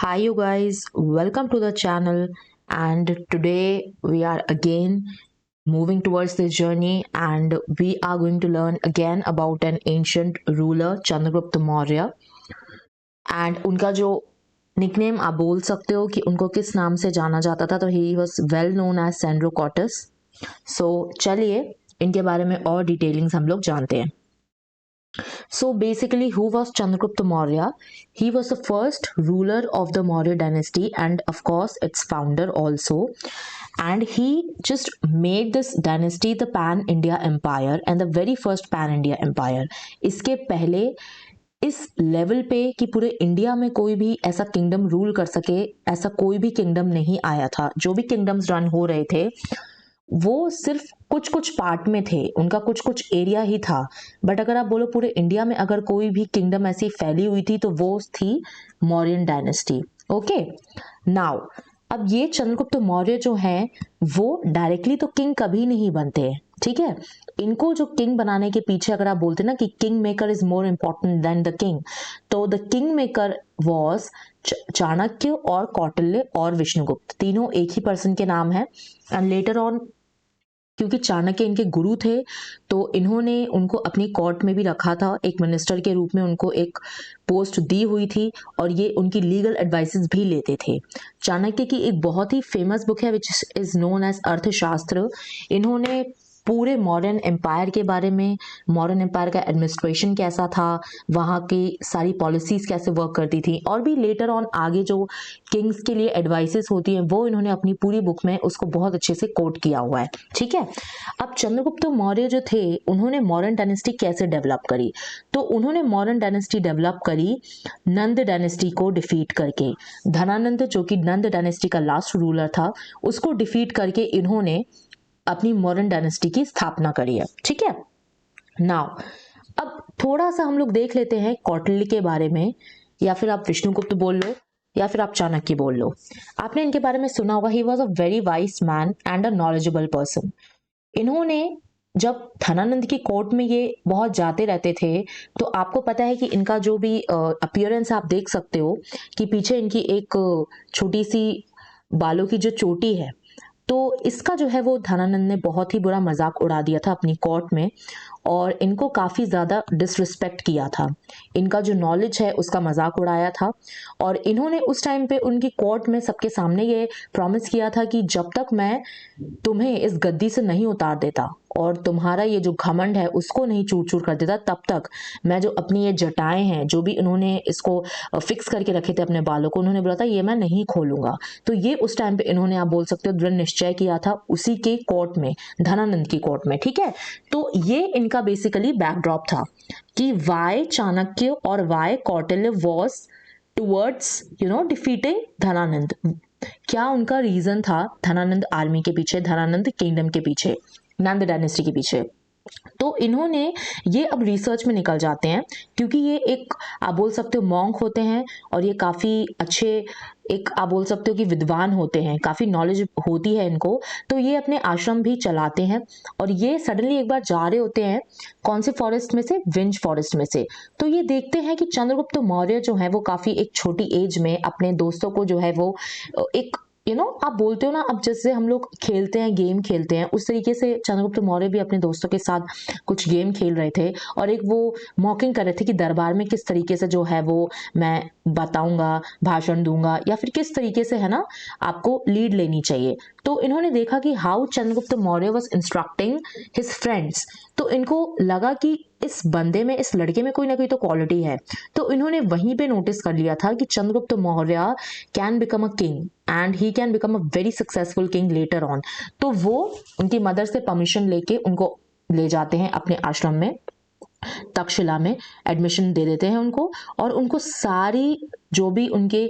Hi, you guys, welcome to the channel. And today we are again moving towards this journey, and we are going to learn again about an ancient ruler, Chandragupta Maurya. And उनका जो nickname आप बोल सकते हो कि उनको किस नाम से जाना जाता था, तो he was well known as Sandrocottus कॉटस. सो चलिए इनके बारे में और डिटेलिंग्स हम लोग जानते हैं. So basically, who was Chandragupta Maurya? He was the first ruler of the Maurya dynasty and of course its founder also. And he just made this dynasty the Pan-India Empire and the very first Pan-India Empire. इसके पहले इस level पे कि पूरे India में कोई भी ऐसा किंगडम रूल कर सके, ऐसा कोई भी किंगडम नहीं आया था. जो भी किंगडम्स रन हो रहे थे वो सिर्फ कुछ कुछ पार्ट में थे, उनका कुछ कुछ एरिया ही था. बट अगर आप बोलो पूरे इंडिया में अगर कोई भी किंगडम ऐसी फैली हुई थी तो वो थी मौर्यन डायनेस्टी. ओके, नाउ अब ये चंद्रगुप्त मौर्य जो हैं वो डायरेक्टली तो किंग कभी नहीं बनते, ठीक है. इनको जो किंग बनाने के पीछे अगर आप बोलते ना कि king maker is more important than the king, तो the king maker was Chanakya और कौटिल्य और विष्णुगुप्त. तीनों एक ही पर्सन के नाम है. एंड लेटर ऑन क्योंकि चाणक्य इनके गुरु थे तो इन्होंने उनको अपनी कोर्ट में भी रखा था, एक मिनिस्टर के रूप में उनको एक पोस्ट दी हुई थी और ये उनकी लीगल एडवाइसेस भी लेते थे. चाणक्य की एक बहुत ही फेमस बुक है विच इज नोन एज अर्थशास्त्र. इन्होंने पूरे मॉडर्न एम्पायर के बारे में, मॉडर्न एम्पायर का एडमिनिस्ट्रेशन कैसा था, वहाँ की सारी पॉलिसीज कैसे वर्क करती थी और भी लेटर ऑन आगे जो किंग्स के लिए एडवाइसेस होती हैं वो इन्होंने अपनी पूरी बुक में उसको बहुत अच्छे से कोट किया हुआ है, ठीक है. अब चंद्रगुप्त मौर्य जो थे उन्होंने मॉडर्न डायनेस्टी कैसे डेवलप करी, तो उन्होंने मॉडर्न डायनेस्टी डेवलप करी नंद डायनेस्टी को डिफीट करके. धनानंद जो कि नंद डायनेस्टी का लास्ट रूलर था उसको डिफीट करके इन्होंने अपनी मॉडर्न डायनेस्टी की स्थापना करी है, ठीक है. नाउ अब थोड़ा सा हम लोग देख लेते हैं कौटिल्य के बारे में, या फिर आप विष्णुगुप्त बोल लो या फिर आप चाणक्य बोल लो. आपने इनके बारे में सुना होगा. He was a very wise man and a knowledgeable person. इन्होंने जब धनानंद की कोर्ट में ये बहुत जाते रहते थे तो आपको पता है कि इनका जो भी अपीयरेंस आप देख सकते हो कि पीछे इनकी एक छोटी सी बालों की जो चोटी है, तो इसका जो है वो धनानंद ने बहुत ही बुरा मजाक उड़ा दिया था अपनी कोर्ट में और इनको काफ़ी ज़्यादा डिसरिस्पेक्ट किया था. इनका जो नॉलेज है उसका मजाक उड़ाया था और इन्होंने उस टाइम पे उनकी कोर्ट में सबके सामने ये प्रॉमिस किया था कि जब तक मैं तुम्हें इस गद्दी से नहीं उतार देता और तुम्हारा ये जो घमंड है उसको नहीं चूर चूर कर देता, तब तक मैं जो अपनी ये जटाएं हैं जो भी इन्होंने इसको फिक्स करके रखे थे अपने बालों को, उन्होंने बोला था ये मैं नहीं खोलूंगा. तो ये उस टाइम पे इन्होंने आप बोल सकते हो दृढ़ निश्चय किया था उसी के कोर्ट में, धनानंद की कोर्ट में, ठीक है. तो ये इनका बेसिकली बैकड्रॉप था कि वाई चाणक्य और why Kautilya was towards defeating Dhanananda. क्या उनका रीजन था धनानंद आर्मी के पीछे, धनानंद किंगडम के पीछे, नंद डायनेस्टी के पीछे. तो इन्होंने ये अब रिसर्च में निकल जाते हैं क्योंकि ये एक आप बोल सकते हो मॉन्क होते हैं और ये काफ़ी अच्छे एक आप बोल सकते हो कि विद्वान होते हैं, काफ़ी नॉलेज होती है इनको. तो ये अपने आश्रम भी चलाते हैं और ये सडनली एक बार जा रहे होते हैं कौन से फॉरेस्ट में से, विंज फॉरेस्ट में से. तो ये देखते हैं कि चंद्रगुप्त मौर्य जो है वो काफ़ी एक छोटी एज में अपने दोस्तों को जो है वो एक आप बोलते हो ना, अब जैसे हम लोग खेलते हैं, गेम खेलते हैं, उस तरीके से चंद्रगुप्त मौर्य भी अपने दोस्तों के साथ कुछ गेम खेल रहे थे और एक वो मॉकिंग कर रहे थे कि दरबार में किस तरीके से जो है वो मैं बताऊंगा, भाषण दूंगा या फिर किस तरीके से है ना आपको लीड लेनी चाहिए. तो इन्होंने देखा कि how Chandragupta Maurya was instructing his friends. तो इनको लगा कि इस बंदे में, इस लड़के में कोई ना कोई तो क्वालिटी है. तो इन्होंने वहीं पे नोटिस कर लिया था कि Chandragupta Maurya can become a king and he can become a very successful king later on. तो वो उनकी मदर से परमिशन लेके उनको ले जाते हैं अपने आश्रम में, तक्षशिला में एडमिशन दे देते हैं उनको और उनको सारी जो भी उनके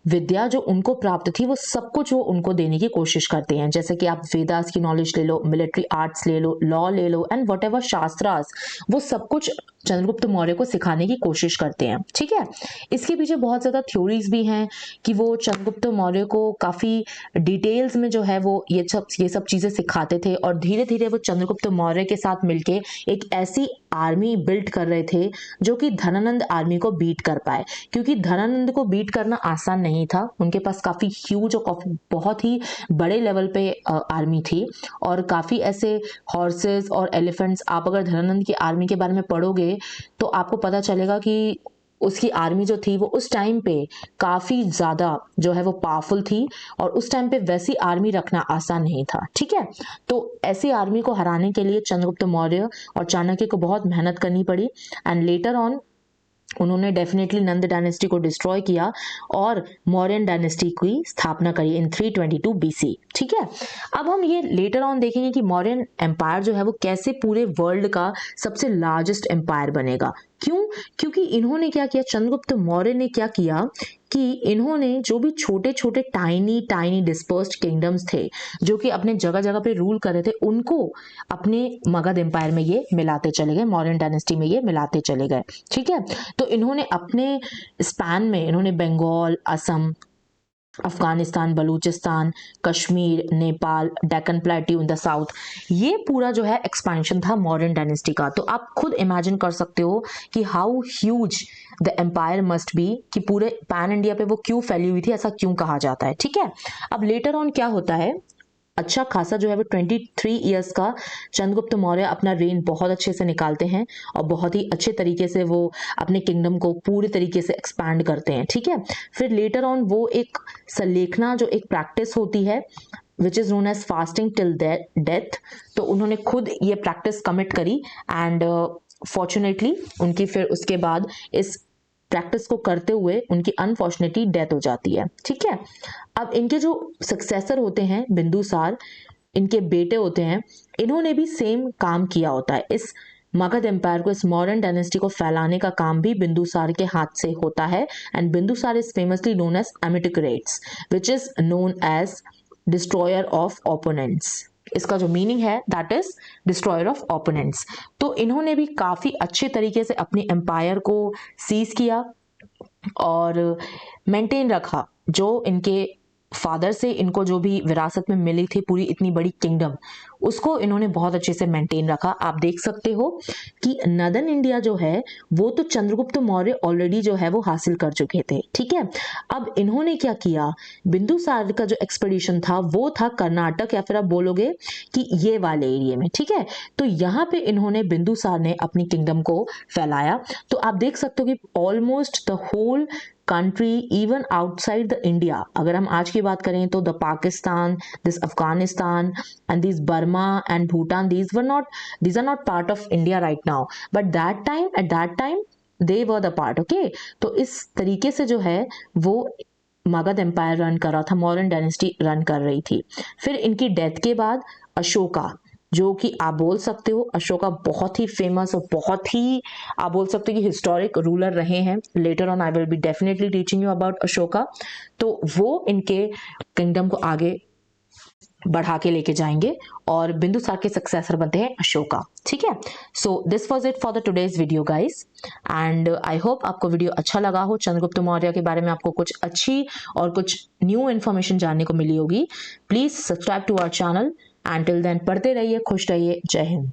विद्या जो उनको प्राप्त थी वो सब कुछ वो उनको देने की कोशिश करते हैं. जैसे कि आप वेदास की नॉलेज ले लो, मिलिट्री आर्ट्स ले लो, लॉ ले लो एंड वट एवर शास्त्रास, वो सब कुछ चंद्रगुप्त मौर्य को सिखाने की कोशिश करते हैं, ठीक है. इसके पीछे बहुत ज़्यादा थ्योरीज भी हैं कि वो चंद्रगुप्त मौर्य को काफ़ी डिटेल्स में जो है वो ये सब चीज़ें सिखाते थे और धीरे धीरे वो चंद्रगुप्त मौर्य के साथ मिलके एक ऐसी आर्मी बिल्ड कर रहे थे जो कि धनानंद आर्मी को बीट कर पाए. क्योंकि धनानंद हिंद को बीट करना आसान नहीं था। उनके पास काफ़ी ह्यूज और काफ़ी बहुत ही बड़े लेवल पे आर्मी थी और काफ़ी ऐसे हॉर्सेस और एलिफेंट्स, आप अगर धनानंद की आर्मी के बारे में पढ़ोगे तो आपको पता चलेगा कि उसकी आर्मी जो थी वो उस टाइम पे काफ़ी ज़्यादा जो है वो पावरफुल थी और उस टाइम पे वैसी आर्मी रखना आसान नहीं था। ठीक है, तो ऐसी आर्मी को हराने के लिए चंद्रगुप्त मौर्य और चाणक्य को बहुत मेहनत करनी पड़ी एंड लेटर ऑन उन्होंने डेफिनेटली नंद डायनेस्टी को डिस्ट्रॉय किया और मौर्यन डायनेस्टी की स्थापना करी इन 322 बीसी। ठीक है, अब हम ये लेटर ऑन देखेंगे कि मौर्यन एम्पायर जो है वो कैसे पूरे वर्ल्ड का सबसे लार्जेस्ट एम्पायर बनेगा। क्यों? क्योंकि इन्होंने क्या किया, चंद्रगुप्त मौर्य ने क्या किया कि इन्होंने जो भी छोटे छोटे टाइनी टाइनी डिस्पर्स्ड किंगडम्स थे जो कि अपने जगह जगह पे रूल कर रहे थे, उनको अपने मगध एम्पायर में ये मिलाते चले गए, मौर्यन डायनेस्टी में ये मिलाते चले गए। ठीक है, तो इन्होंने अपने स्पैन में इन्होंने Bengal, Assam, Afghanistan, Balochistan, Kashmir, Nepal, Deccan plateau in the south, ये पूरा जो है एक्सपेंशन था मौर्यन डायनेस्टी का। तो आप खुद इमेजिन कर सकते हो कि how huge the empire must be, कि पूरे पैन इंडिया पे वो क्यों फैली हुई थी, ऐसा क्यों कहा जाता है। ठीक है, अब लेटर ऑन क्या होता है, अच्छा खासा जो है वो 23 इयर्स का चंद्रगुप्त मौर्य अपना रेन बहुत अच्छे से निकालते हैं और बहुत ही अच्छे तरीके से वो अपने किंगडम को पूरी तरीके से एक्सपैंड करते हैं। ठीक है, फिर लेटर ऑन वो एक सलेखना जो एक प्रैक्टिस होती है which is known as fasting till death, तो उन्होंने खुद ये प्रैक्टिस कमिट करी एंड फॉर्चुनेटली उनकी फिर उसके बाद इस प्रैक्टिस को करते हुए उनकी अनफॉर्चुनेटली डेथ हो जाती है। ठीक है, अब इनके जो सक्सेसर होते हैं बिंदुसार, इनके बेटे होते हैं, इन्होंने भी सेम काम किया होता है। इस मगध एम्पायर को, इस मौर्यन डायनेस्टी को फैलाने का काम भी बिंदुसार के हाथ से होता है and Bindusara is famously known as Amitrochates which is known as destroyer of opponents. इसका जो मीनिंग है that is destroyer of opponents. तो इन्होंने भी काफी अच्छे तरीके से अपनी एम्पायर को सीज किया और मेंटेन रखा। जो इनके फादर से इनको जो भी विरासत में मिली थी पूरी इतनी बड़ी किंगडम, उसको इन्होंने बहुत अच्छे से मेंटेन रखा। आप देख सकते हो कि नदर्न इंडिया जो है वो तो चंद्रगुप्त मौर्य ऑलरेडी जो है वो हासिल कर चुके थे। ठीक है, अब इन्होंने क्या किया, बिंदुसार का जो एक्सपेडिशन था वो था कर्नाटक या फिर आप बोलोगे कि ये वाले एरिया में। ठीक है, तो यहाँ पे इन्होंने बिंदुसार ने अपनी किंगडम को फैलाया। तो आप देख सकते हो कि almost the whole country even outside the India, अगर हम आज की बात करें तो the Pakistan, this Afghanistan and this Burma and Bhutan, these are not part of India right now, but at that time they were the part। okay, तो इस तरीके से जो है वो मगध एम्पायर रन कर रहा था, मौर्यन डायनेस्टी रन कर रही थी। फिर इनकी डेथ के बाद अशोका, जो कि आप बोल सकते हो अशोका बहुत ही फेमस और बहुत ही आप बोल सकते हो कि हिस्टोरिक रूलर रहे हैं। Later on I will be definitely teaching you about Ashoka. तो वो इनके किंगडम को आगे बढ़ा के लेके जाएंगे और बिंदुसार के सक्सेसर बनते हैं अशोका। ठीक है, so this was it for the today's video guys and I hope आपको वीडियो अच्छा लगा हो। चंद्रगुप्त मौर्य के बारे में आपको कुछ अच्छी और कुछ न्यू इन्फॉर्मेशन जानने को मिली होगी। Please subscribe to our channel and till then पढ़ते रहिए, खुश रहिए, जय हिंद।